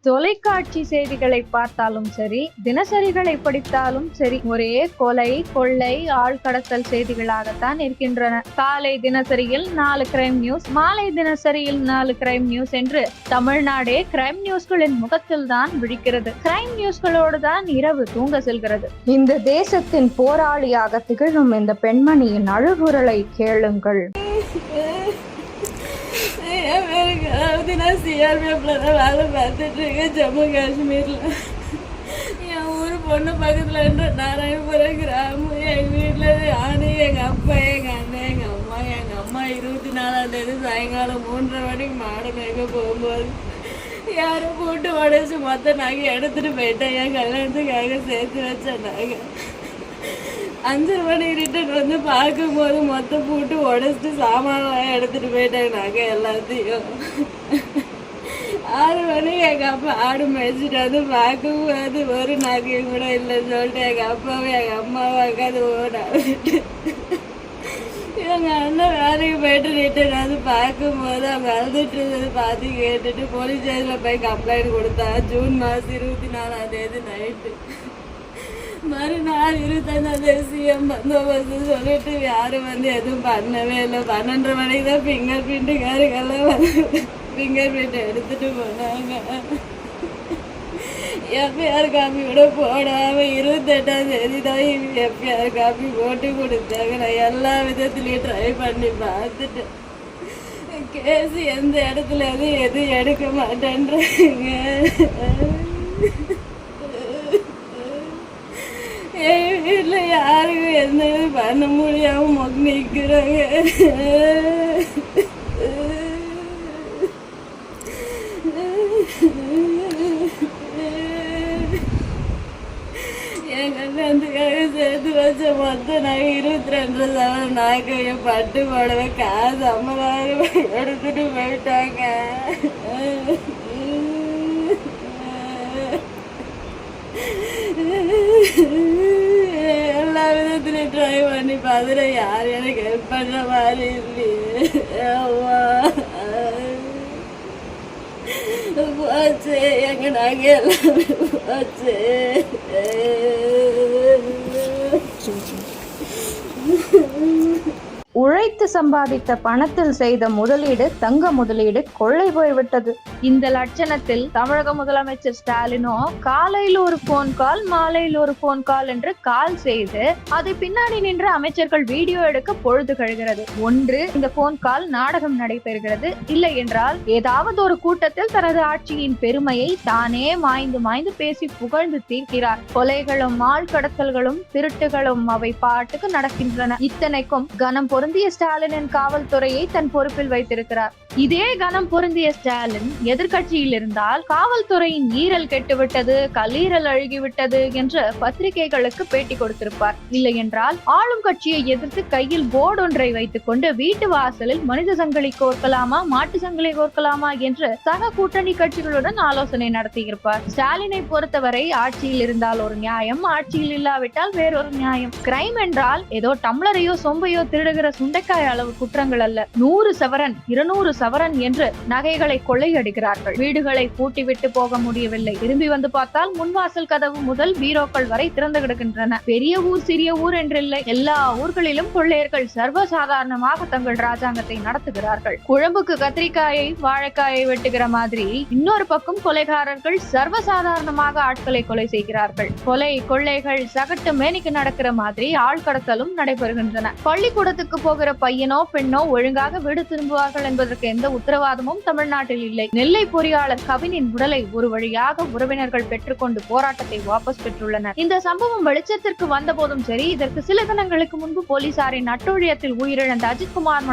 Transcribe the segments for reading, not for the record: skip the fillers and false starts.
தொலைக்காட்சி செய்திகளை பார்த்தாலும் சரி, தினசரிகளை படித்தாலும் சரி, ஒரே கொலை, கொள்ளை, ஆள் கடத்தல் செய்திகளாகத்தான் இருக்கின்றன. காலை தினசரியில் 4 கிரைம் நியூஸ், மாலை தினசரியில் 4 கிரைம் நியூஸ் என்று தமிழ்நாடே கிரைம் நியூஸ்களின் முகத்தில் தான் விழிக்கிறது. கிரைம் நியூஸ்களோடு தான் இரவு தூங்க செல்கிறது. இந்த தேசத்தின் போராளியாக திகழும் இந்த பெண்மணியின் அழுகுரலை கேளுங்கள். நான் சிஆர்பிஎஃப்ல தான் வேலை பார்த்துட்டு இருக்கேன், ஜம்மு காஷ்மீரில். என் ஊர் பொண்ணு பக்கத்தில் நாராயணபுரம் கிராமம். எங்கள் வீட்டில் நானு, எங்கள் அப்பா, எங்கள் அண்ணன், எங்கள் அம்மா 24ஆம் தேதி சாயங்காலம் 3:30 மணிக்கு மாடு மேய்க்க போகும்போது யாரும் போட்டு உடச்சி மொத்த நகை எடுத்துகிட்டு போயிட்டேன். என் கல்யாணத்துக்காக சேர்த்து வச்ச நகை 5:30 மணிக்கு ரிட்டர்ன் வந்து பார்க்கும்போது மொத்தம் போட்டு உடச்சிட்டு சாமான்லாம் எடுத்துகிட்டு போயிட்டாங்க நகை எல்லாத்தையும். 6 மணிக்கு எங்கள் அப்பா ஆடு மேய்ச்சிட்டு வந்து பார்க்கும்போது ஒரு நகையும் கூட இல்லைன்னு சொல்லிட்டு எங்கள் அப்பாவும் எங்கள் அம்மாவும் உட்காந்து ஓடாவிட்டு எங்கள் அண்ணன் வேலைக்கு போயிட்டு ரிட்டர்ன் வந்து பார்க்கும்போது அவங்க அழுதுட்டு இருந்தது பார்த்து கேட்டுட்டு போலீஸ் ஸ்டேஷனில் போய் கம்ப்ளைண்ட் கொடுத்தா. ஜூன் மாதம் 24ஆம் தேதி நைட்டு. மறுநாள் 25ஆம் தேதி சிஎம் பந்தோபஸ்து சொல்லிட்டு யாரும் வந்து எதுவும் பண்ணவே இல்லை. 12:30 மணிக்கு தான் ஃபிங்கர் பிரிண்ட்டுக்காரங்கெல்லாம் வந்து ஃபிங்கர் பிரிண்ட் எடுத்துட்டு போனாங்க. எஃப்ஐஆர் காப்பி கூட போடாமல் 28ஆம் தேதி தான் எஃப்ஐஆர் காப்பி போட்டு கொடுத்தாங்க. நான் எல்லா விதத்துலேயும் ட்ரை பண்ணி பார்த்துட்டேன். கேஸ் எந்த இடத்துல எதுவும் எடுக்க மாட்டேன்றாங்க. என் வீட்டில் யாருக்கும் எந்த இது பண்ண முடியாமல் நிற்கிறாங்க. என் கல்யாணத்துக்காக சேர்த்து வச்ச மொத்தம் நாங்கள் 22 சவரன் நாக்கையும் பட்டு போடவே காசு 50,000 எடுத்துட்டு போயிட்டாங்க. எல்லா விதத்துலையும் ட்ரை பண்ணி பார்த்துட்டு யார் எனக்கு ஹெல்ப் பண்ணுற மாதிரி இல்லையே. போச்சு எங்க நாங்க எல்லாமே போச்சு. உழைத்து சம்பாதித்த பணத்தில் செய்த முதலீடு, தங்க முதலீடு கொள்ளை போய்விட்டது. இந்த லட்சணத்தில் தமிழக முதலமைச்சர் ஸ்டாலினோ காலையில் ஒரு போன் கால், மாலையில் ஒரு போன் கால் என்று கால் செய்து அதை பின்னாடி நின்று அமைச்சர்கள் வீடியோ எடுக்க பொழுது கழிகிறது. ஒன்று, இந்த போன் கால் நாடகம் நடைபெறுகிறது, இல்லை என்றால் ஏதாவது ஒரு கூட்டத்தில் தனது ஆட்சியின் பெருமையை தானே மாய்ந்து மாய்ந்து பேசி புகழ்ந்து தீர்க்கிறார். கொலைகளும் ஆள் கடத்தல்களும் திருட்டுகளும் அவை பாட்டுக்கு நடக்கின்றன. இத்தனைக்கும் கனம் பொருந்திய ஸ்டாலினின் காவல்துறையை தன் பொறுப்பில் வைத்திருக்கிறார். இதே கனம் பொருந்திய ஸ்டாலின் எதிர்கட்சியில் இருந்தால் காவல்துறையின் ஈரல் கெட்டுவிட்டது, கல்லீரல் அழுகிவிட்டது என்று பத்திரிகைகளுக்கு பேட்டி கொடுத்திருப்பார். இல்லை என்றால் ஆளும் கட்சியை எதிர்த்து கையில் போர்டு ஒன்றை வைத்துக் கொண்டு வீட்டு வாசலில் மனித சங்கிலி கோர்க்கலாமா, மாட்டு சங்கிலி கோர்க்கலாமா என்று சக கூட்டணி கட்சிகளுடன் ஆலோசனை நடத்தியிருப்பார். ஸ்டாலினை பொறுத்தவரை ஆட்சியில் இருந்தால் ஒரு நியாயம், ஆட்சியில் இல்லாவிட்டால் வேறொரு நியாயம். கிரைம் என்றால் ஏதோ டம்ளரையோ சொம்பையோ திருடுகிற சுண்டைக்காய் அளவு குற்றங்கள் அல்ல. 100 சவரன் 200 சவரன் என்று நகைகளை கொள்ளையடிக்கிறார்கள். வீடுகளை பூட்டிவிட்டு போக முடியவில்லை. திரும்பி வந்து பார்த்தால் முன்வாசல் கதவு முதல் பீரோக்கள் வரை திறந்து கிடக்கின்றன. பெரிய ஊர் சிறிய ஊர் என்றில்லை, எல்லா ஊர்களிலும் கொள்ளையர்கள் சர்வசாதாரணமாக தங்கள் ராஜாங்கத்தை நடத்துகிறார்கள். குழம்புக்கு கத்திரிக்காயை வாழைக்காயை வெட்டுகிற மாதிரி இன்னொரு பக்கம் கொலைகாரர்கள் சர்வசாதாரணமாக ஆட்களை கொலை செய்கிறார்கள். கொலை கொள்ளைகள் சகட்டு மேனிக்கு நடக்கிற மாதிரி ஆள் கடத்தலும் நடைபெறுகின்றன. பள்ளிக்கூடத்துக்கு போகிற பையனோ பெண்ணோ ஒழுங்காக வீடு திரும்புவார்கள் என்பதற்கு எந்த உத்தரவாதமும் தமிழ்நாட்டில் இல்லை. நெல்லை பொறியாளர் கவினின் உடலை ஒரு வழியாக உறவினர்கள் பெற்றுக்கொண்டு போராட்டத்தை வாபஸ் பெற்றுள்ளனர். இந்த சம்பவம் வெளிச்சத்திற்கு வந்த போதும் சரி, இதற்கு சில தினங்களுக்கு முன்பு போலீசாரின் அட்டூழியத்தில் உயிரிழந்த அஜித்குமார்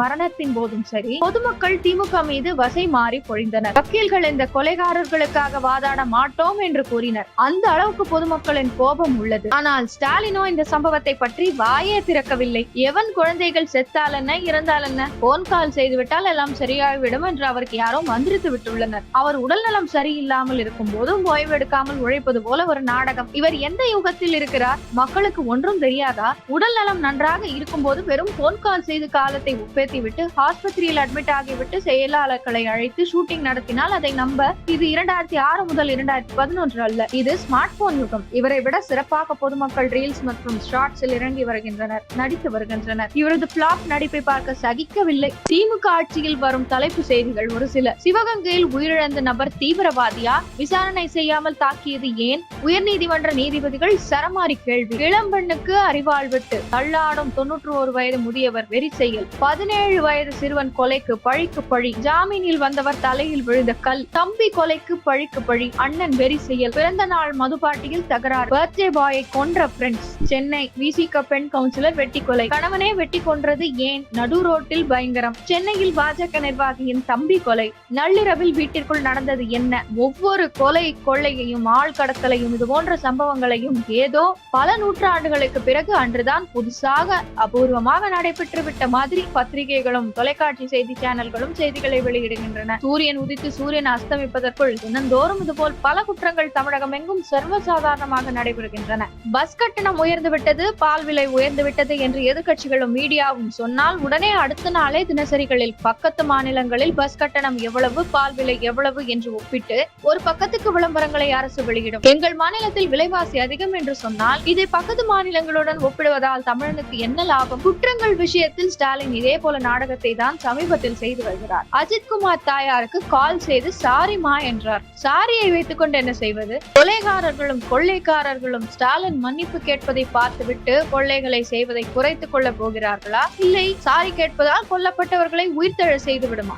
மரணத்தின் போதும் சரி, பொதுமக்கள் திமுக மீது வசை மாறி பொழிந்தனர். வக்கீல்கள் இந்த கொலைகாரர்களுக்காக வாதாட மாட்டோம் என்று கூறினர். அந்த அளவுக்கு பொதுமக்களின் கோபம் உள்ளது. ஆனால் ஸ்டாலினோ இந்த சம்பவத்தை பற்றி வாயே திறக்கவில்லை. எவன் குழந்தைகள் செத்தால் என்ன இறந்தால் என்ன, போன் கால் செய்துவிட்டால் எல்லாம் சரியாகிவிடும் என்று அவருக்கு யாரோ மந்திரித்து விட்டுள்ளனர். அவர் உடல் நலம் சரியில்லாமல் இருக்கும் போதும் ஓய்வெடுக்காமல் உழைப்பது போல ஒரு நாடகம். இவர் எந்த யுகத்தில் இருக்கிறார்? மக்களுக்கு ஒன்றும் தெரியாதா? உடல் நலம் நன்றாக இருக்கும் போது வெறும் போன் கால் செய்து காலத்தை உப்பேத்தி விட்டு ஆஸ்பத்திரியில் அட்மிட் ஆகிவிட்டு செயலாளர்களை அழைத்து ஷூட்டிங் நடத்தினால் அதை நம்ப இது 2006 முதல் 2011 அல்ல. இது ஸ்மார்ட் போன் யுகம். இவரை விட சிறப்பாக பொதுமக்கள் ரீல்ஸ் மற்றும் ஷார்ட்ஸில் இறங்கி வருகின்றனர், நடித்து வருகின்றனர். இவரது பிளாப் நடிப்பை பார்க்க சகிக்கவில்லை. திமுக ஆட்சியில் வரும் தலைப்பு செய்திகள் ஒரு சில. சிவகங்கையில் உயிரிழந்த நபர் தீவிரவாதியா? விசாரணை செய்யாமல் தாக்கியது ஏன்? உயர்நீதிமன்ற நீதிபதிகள் சரமாரி கேள்வி. இளம்பெண்ணுக்கு அறிவாள் விட்டு தள்ளாடும் 91 வயது முதியவர் வெறி செயல். 17 வயது சிறுவன் கொலைக்கு பழிக்கு பழி. ஜாமீனில் வந்தவர் தலையில் விழுந்த கல். தம்பி கொலைக்கு பழிக்கு பழி. அண்ணன் வெறி செயல். பிறந்த நாள் மதுபாட்டியில் தகராறு. பர்த்டே பாயை கொன்ற ஃப்ரெண்ட்ஸ். சென்னை விசிக பெண் கவுன்சிலர் வெட்டி கொலை. கணவனே வெட்டி கொன்றது ஏன்? நடு ரோட்டில் பயங்கரம். சென்னையில் பாஜக நிர்வாகியின் தம்பி கொலை. நள்ளிரவில் வீட்டிற்குள் நடந்தது என்ன? ஒவ்வொரு கொலை கொள்ளையையும் ஆள் கடத்தலையும் இது போன்ற சம்பவங்களையும் ஏதோ பல நூற்றாண்டுகளுக்கு பிறகு அன்றுதான் புதுசாக அபூர்வமாக நடைபெற்று விட்ட மாதிரி பத்திரிகைகளும் தொலைக்காட்சி செய்தி சேனல்களும் செய்திகளை வெளியிடுகின்றன. சூரியன் உதித்து சூரியன் அஸ்தமிப்பதற்குள் தினந்தோறும் இதுபோல் பல குற்றங்கள் தமிழகம் எங்கும் சர்வசாதாரணமாக நடைபெறுகின்றன. பஸ் கட்டணம் உயர்ந்து விட்டது, பால் விலை உயர்ந்து விட்டது என்று எதிர்க்கட்சிகளும் மீடியாவும் சொன்னால் உடனே அடுத்த நாளே தினசரிகளில் பக்கத்து மாநிலங்களில் பஸ் கட்டணம் எவ்வளவு, பால் விலை எவ்வளவு என்று ஒப்பிட்டு ஒரு பக்கத்துக்கு விளம்பரங்களை அரசு வெளியிடும். எங்கள் மாநிலத்தில் விலைவாசி அதிகம் என்று சொன்னால் இதை பக்கத்து மாநிலங்களுடன் ஒப்பிடுவதால் தமிழனுக்கு என்ன லாபம்? குற்றங்கள் விஷயத்தில் ஸ்டாலின் இதே போல நாடகத்தை தான் சமீபத்தில் செய்து வருகிறார். அஜித்குமார் தாயாருக்கு கால் செய்து சாரிமா என்றார். சாரியை வைத்துக் கொண்டு என்ன செய்வது? கொலைகாரர்களும் கொள்ளைக்காரர்களும் ஸ்டாலின் மன்னிப்பு கேட்பதை பார்த்துவிட்டு கொள்ளைகளை செய்வதை குறைத்துக் கொள்ள போகிறார்களா? இல்லை சாரி கேட்பதால் கொல்லப்பட்டவர்களை உயிர்த்தெழ செய்து விடுமா?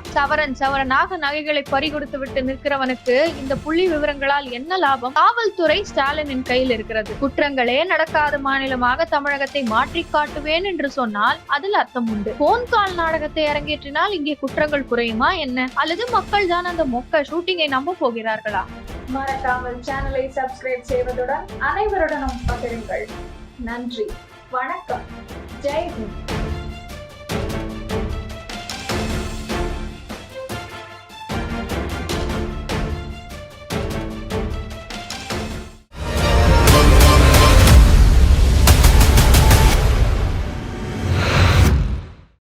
சவரனாக நகைகளை பறிகொடுத்து விட்டு நிற்கிறவனுக்கு இந்த புள்ளி விவரங்களால் என்ன லாபம்? காவல்துறை ஸ்டாலினின் கையில் இருக்கிறது. குற்றங்களே நடக்காத மாநிலமாக தமிழகத்தை மாற்றி காட்டுவேன் என்று சொன்னால் அதில் அர்த்தம் உண்டு. போன் கால் நாடகத்தை அரங்கேற்றினால் இங்கே குற்றங்கள் குறையுமா என்ன? அல்லது மக்கள் தான் அந்த மொக்க ஷூட்டிங்கை நம்ப போகிறார்களா? மறக்காமல் சேனலை சப்ஸ்கிரைப் செய்வதுடன் அனைவருடனும் பகிருங்கள். நன்றி, வணக்கம், ஜெய் ஹிந்த்.